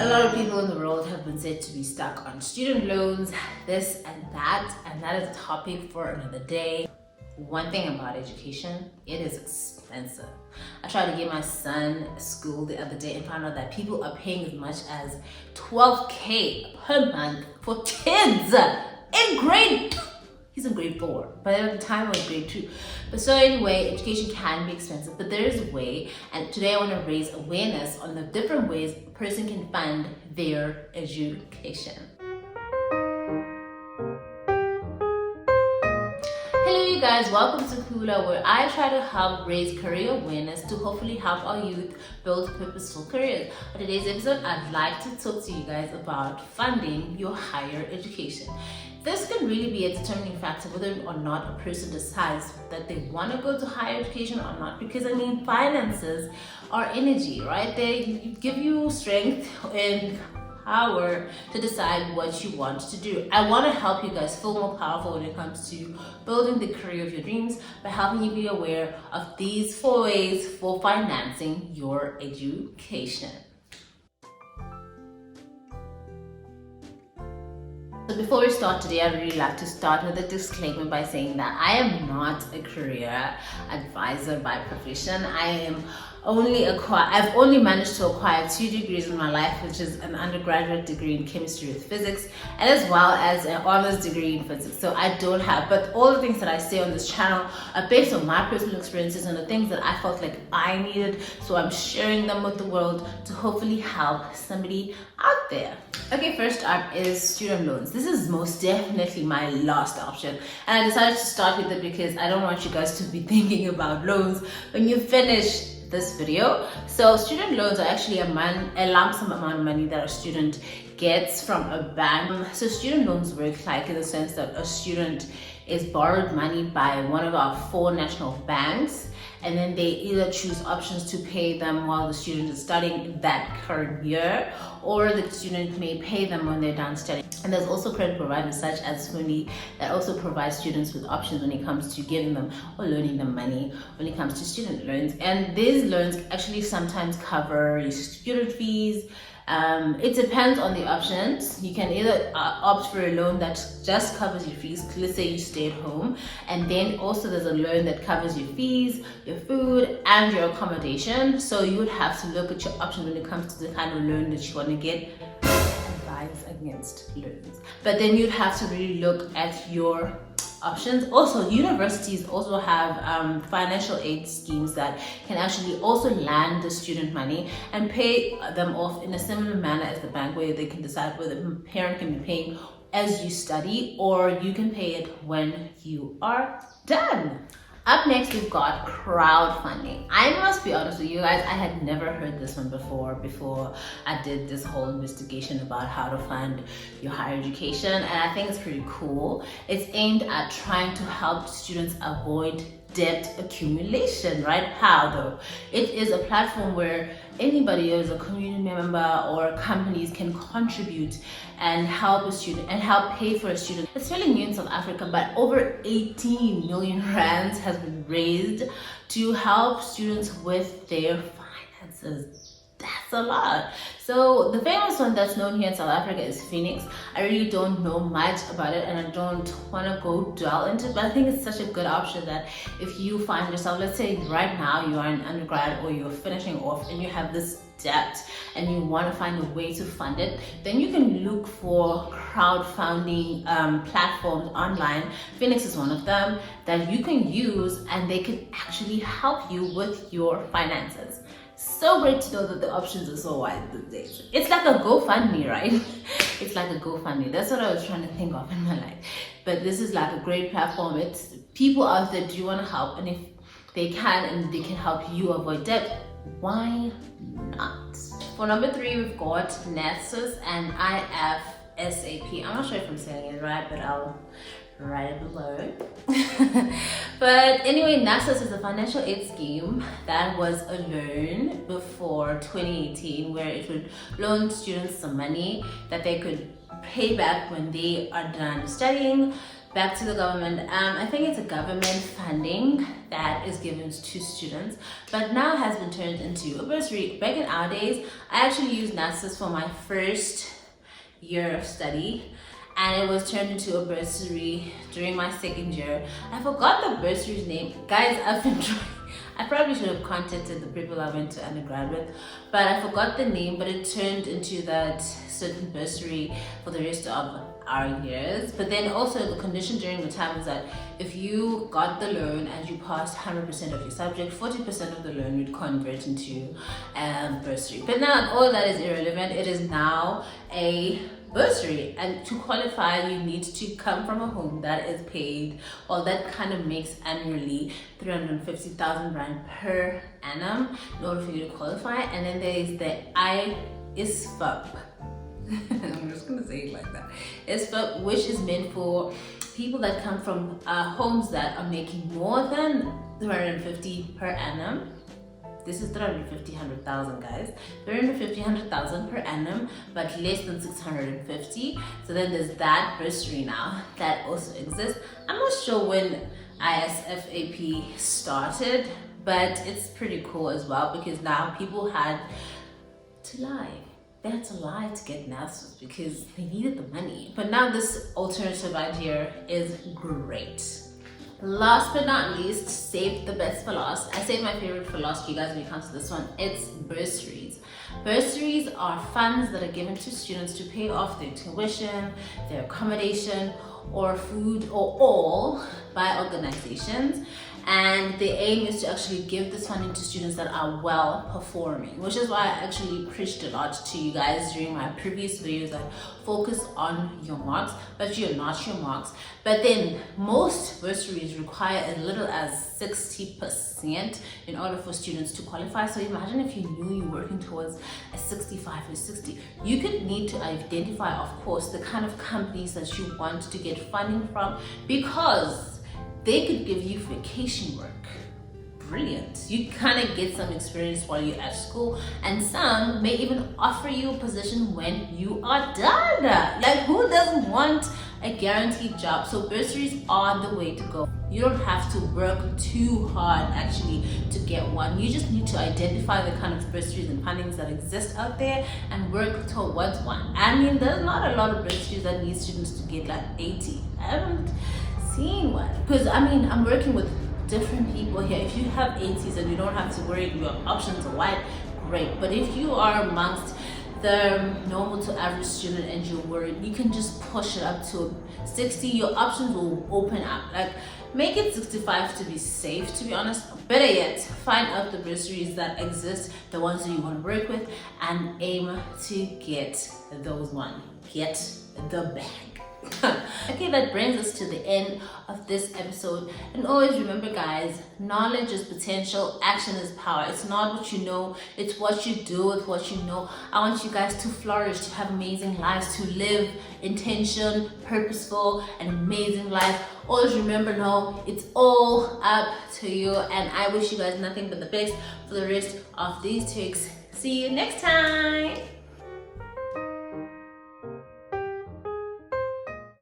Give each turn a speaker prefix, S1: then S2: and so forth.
S1: lot of people in the world have been said to be stuck on student loans, this and that is a topic for another day. One thing about education, it is expensive. I tried to get my son school the other day and found out that people are paying as much as $12,000 per month for kids in grade. He's in grade 4, but at the time it was grade 2. But so anyway, education can be expensive, but there is a way. And today I want to raise awareness on the different ways a person can fund their education. Hello you guys, welcome to Kula, where I try to help raise career awareness to hopefully help our youth build purposeful careers. For today's episode, I'd like to talk to you guys about funding your higher education. This can really be a determining factor whether or not a person decides that they want to go to higher education or not, because I mean, finances are energy, right? They give you strength and power to decide what you want to do. I want to help you guys feel more powerful when it comes to building the career of your dreams by helping you be aware of these 4 ways for financing your education. So before we start today, I'd really like to start with a disclaimer by saying that I am not a career advisor by profession. I've only managed to acquire 2 degrees in my life, which is an undergraduate degree in chemistry with physics, and as well as an honors degree in physics. So I don't have, but all the things that I say on this channel are based on my personal experiences and the things that I felt like I needed. So I'm sharing them with the world to hopefully help somebody out there. Okay, first up is student loans. This is most definitely my last option, and I decided to start with it because I don't want you guys to be thinking about loans when you finish this video. So student loans are actually a lump sum amount of money that a student gets from a bank. So student loans work like in the sense that a student is borrowed money by one of our 4 national banks, and then they either choose options to pay them while the student is studying that current year, or the student may pay them when they're done studying. And there's also credit providers such as Fundi that also provide students with options when it comes to giving them or loaning them money when it comes to student loans. And these loans actually sometimes cover your student fees. It depends on the options. You can either opt for a loan that just covers your fees. Let's say you stay at home, and then also there's a loan that covers your fees, your food, and your accommodation. So you would have to look at your options when it comes to the kind of loan that you want to get. Advise against loans, but then you'd have to really look at your options. Also, universities also have financial aid schemes that can actually also lend the student money and pay them off in a similar manner as the bank, where they can decide whether the parent can be paying as you study or you can pay it when you are done. Up next, we've got crowdfunding. I must be honest with you guys, I had never heard this one before I did this whole investigation about how to fund your higher education, and I think it's pretty cool. It's aimed at trying to help students avoid debt accumulation, right? How though? It is a platform where anybody who is a community member or companies can contribute and help a student and help pay for a student. It's fairly new in South Africa, but over 18 million rands has been raised to help students with their finances. That's a lot. So the famous one that's known here in South Africa is Phoenix. I really don't know much about it, and I don't want to go dwell into it, but I think it's such a good option that if you find yourself, let's say right now you are an undergrad or you're finishing off and you have this debt and you want to find a way to fund it, then you can look for crowdfunding platforms online. Phoenix is one of them that you can use, and they can actually help you with your finances. So great to know that the options are so wide these days. It's like a GoFundMe, right? It's like a GoFundMe. That's what I was trying to think of in my life. But this is like a great platform. It's people out there do want to help, and if they can and they can help you avoid debt, why not? For number 3, we've got NSFAS and IFSAP. I'm not sure if I'm saying it right, but I'll write it below. But anyway, NSFAS is a financial aid scheme that was a loan before 2018, where it would loan students some money that they could pay back when they are done studying. back to the government. I think it's a government funding that is given to students, but now has been turned into a bursary. Back in our days, I actually used NSFAS for my first year of study, and it was turned into a bursary during my second year. I forgot the bursary's name. Guys, I've been trying. I probably should have contacted the people I went to undergrad with, but I forgot the name, but it turned into that certain bursary for the rest of our years. But then also the condition during the time was that if you got the loan and you passed 100% of your subject, 40% of the loan would convert into bursary. But now all that is irrelevant. It is now a bursary, and to qualify you need to come from a home that is paid, or that kind of makes annually 350,000 rand per annum in order for you to qualify. And then there is the ISFAP. I'm just gonna say it like that. ISFAP, which is meant for people that come from homes that are making more than 350 per annum. This is 100,000 guys. 100,000 per annum, but less than 650. So then there's that bursary now that also exists. I'm not sure when ISFAP started, but it's pretty cool as well, because now people had to lie. They had to lie to get NSFAS because they needed the money. But now this alternative idea is great. Last but not least, save the best for last. I saved my favorite for last, you guys, when it comes to this one. It's bursaries. Bursaries are funds that are given to students to pay off their tuition, their accommodation, or food, or all by organizations. And the aim is to actually give this funding to students that are well performing, which is why I actually preached a lot to you guys during my previous videos that focus on your marks, but you're not your marks. But then most bursaries require as little as 60% in order for students to qualify. So imagine if you knew you're working towards a 65 or 60, you could need to identify, of course, the kind of companies that you want to get funding from, because they could give you vacation work. Brilliant. You kind of get some experience while you're at school, and some may even offer you a position when you are done. Like, who doesn't want a guaranteed job? So bursaries are the way to go. You don't have to work too hard actually to get one. You just need to identify the kind of bursaries and fundings that exist out there and work towards one. I mean, there's not a lot of bursaries that need students to get like 80. I haven't seen one, because I mean, I'm working with different people here. If you have 80s and you don't have to worry, your options are wide, great. But if you are amongst the normal to average student and you're worried, you can just push it up to 60. Your options will open up. Like, make it 65 to be safe, to be honest. Better yet, find out the bursaries that exist, the ones that you want to work with, and aim to get those ones. Get the bag. Okay, that brings us to the end of this episode. And always remember, guys, knowledge is potential, action is power. It's not what you know, it's what you do with what you know. I want you guys to flourish, to have amazing lives, to live intention, purposeful, and amazing life. Always remember, no, it's all up to you. And I wish you guys nothing but the best for the rest of these weeks. See you next time.